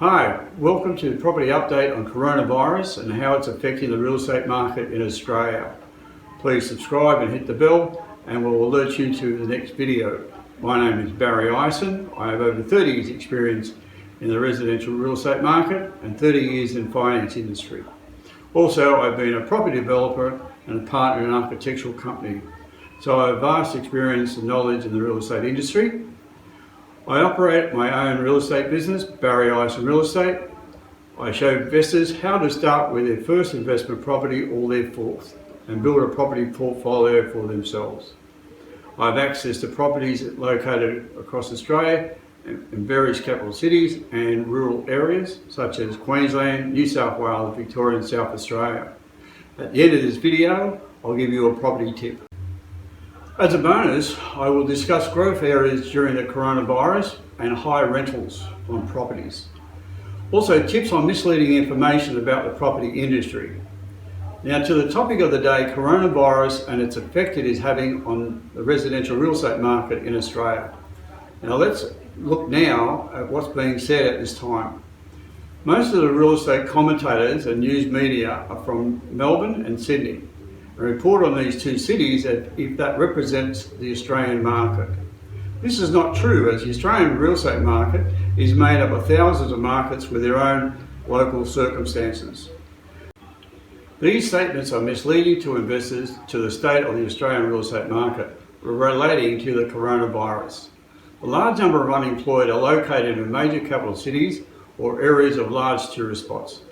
Hi, welcome to the property update on coronavirus and how it's affecting the real estate market in Australia. Please subscribe and hit the bell and we'll alert you to the next video. My name is Barry Ison. I have over 30 years experience in the residential real estate market and 30 years in finance industry. Also, I've been a property developer and a partner in an architectural company. So I have vast experience and knowledge in the real estate industry. I operate my own real estate business, Barry Ison Real Estate. I show investors how to start with their first investment property or their fourth and build a property portfolio for themselves. I have access to properties located across Australia in various capital cities and rural areas such as Queensland, New South Wales, Victoria and South Australia. At the end of this video, I'll give you a property tip. As a bonus, I will discuss growth areas during the coronavirus and high rentals on properties. Also, tips on misleading information about the property industry. Now, to the topic of the day, coronavirus and its effect it is having on the residential real estate market in Australia. Now, let's look now at what's being said at this time. Most of the real estate commentators and news media are from Melbourne and Sydney. A report on these two cities if that represents the Australian market. This is not true, as the Australian real estate market is made up of thousands of markets with their own local circumstances. These statements are misleading to investors to the state of the Australian real estate market relating to the coronavirus. A large number of unemployed are located in major capital cities or areas of large tourist spots,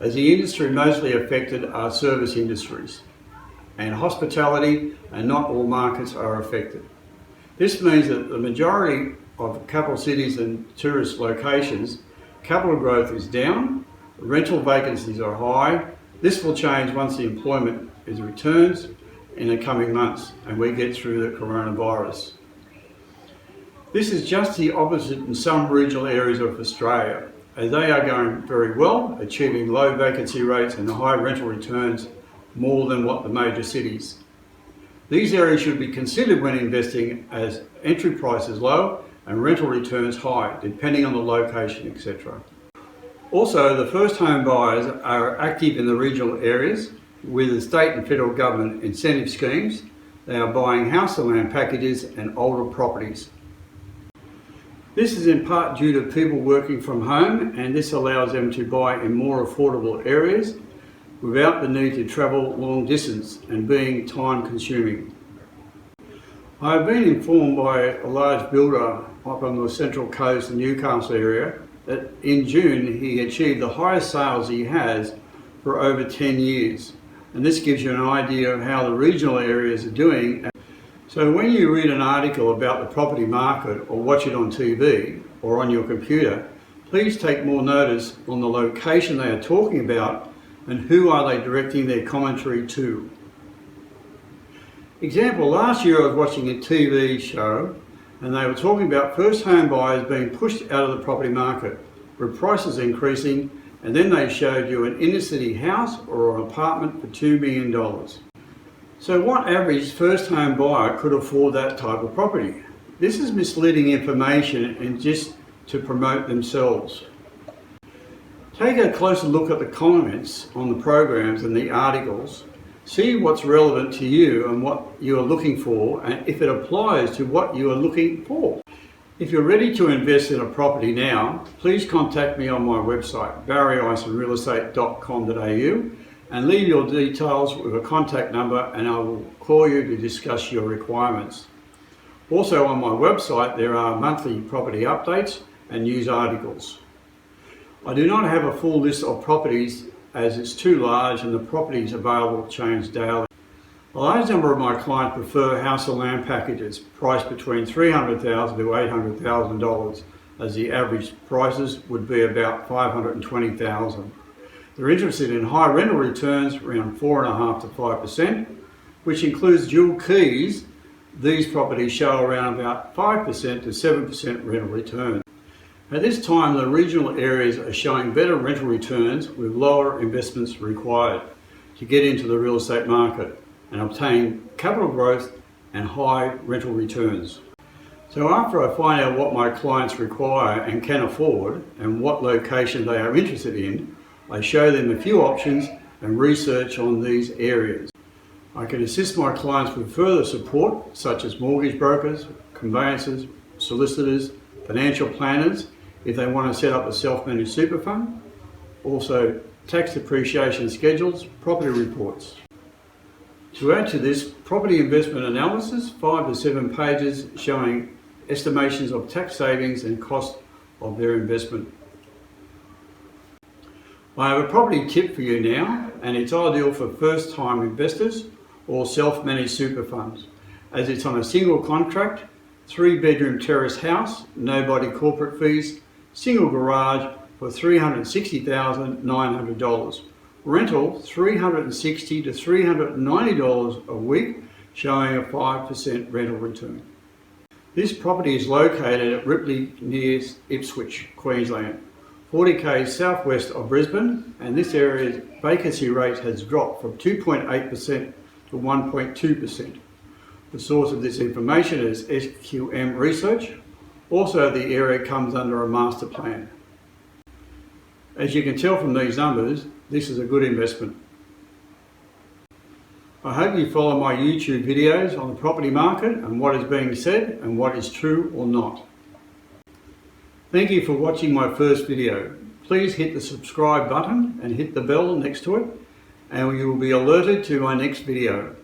as the industry mostly affected are service industries and hospitality, and not all markets are affected. This means that the majority of capital cities and tourist locations, capital growth is down, rental vacancies are high. This will change once the employment returns in the coming months and we get through the coronavirus. This is just the opposite in some regional areas of Australia, as they are going very well, achieving low vacancy rates and high rental returns more than what the major cities. These areas should be considered when investing, as entry price is low and rental returns high, depending on the location, etc. Also, the first home buyers are active in the regional areas with the state and federal government incentive schemes. They are buying house and land packages and older properties. This is in part due to people working from home, and this allows them to buy in more affordable areas without the need to travel long distance and being time consuming. I have been informed by a large builder up on the Central Coast and Newcastle area that in June he achieved the highest sales he has for over 10 years. And this gives you an idea of how the regional areas are doing. So when you read an article about the property market or watch it on TV or on your computer, please take more notice on the location they are talking about and who are they directing their commentary to. Example, last year I was watching a TV show and they were talking about first home buyers being pushed out of the property market with prices increasing, and then they showed you an inner city house or an apartment for $2 million. So what average first home buyer could afford that type of property? This is misleading information and just to promote themselves. Take a closer look at the comments on the programs and the articles. See what's relevant to you and what you are looking for, and if it applies to what you are looking for. If you're ready to invest in a property now, please contact me on my website, barryisonrealestate.com.au, and leave your details with a contact number and I will call you to discuss your requirements. Also on my website there are monthly property updates and news articles. I do not have a full list of properties as it's too large and the properties available change daily. A large number of my clients prefer house and land packages priced between $300,000 to $800,000, as the average prices would be about $520,000. They're interested in high rental returns around 4.5% to 5%, which includes dual keys. These properties show around about 5% to 7% rental return. At this time, the regional areas are showing better rental returns with lower investments required to get into the real estate market and obtain capital growth and high rental returns. So after I find out what my clients require and can afford and what location they are interested in, I show them a few options and research on these areas. I can assist my clients with further support such as mortgage brokers, conveyancers, solicitors, financial planners if they want to set up a self-managed super fund, also tax depreciation schedules, property reports. To add to this, property investment analysis, 5 to 7 pages showing estimations of tax savings and cost of their investment. I have a property tip for you now, and it's ideal for first-time investors or self-managed super funds, as it's on a single contract, 3-bedroom terrace house, no body corporate fees, single garage for $360,900. Rental $360 to $390 a week, showing a 5% rental return. This property is located at Ripley near Ipswich, Queensland, 40k southwest of Brisbane, and this area's vacancy rate has dropped from 2.8% to 1.2%. The source of this information is SQM Research. Also, the area comes under a master plan. As you can tell from these numbers, this is a good investment. I hope you follow my YouTube videos on the property market and what is being said and what is true or not. Thank you for watching my first video. Please hit the subscribe button and hit the bell next to it, and you will be alerted to my next video.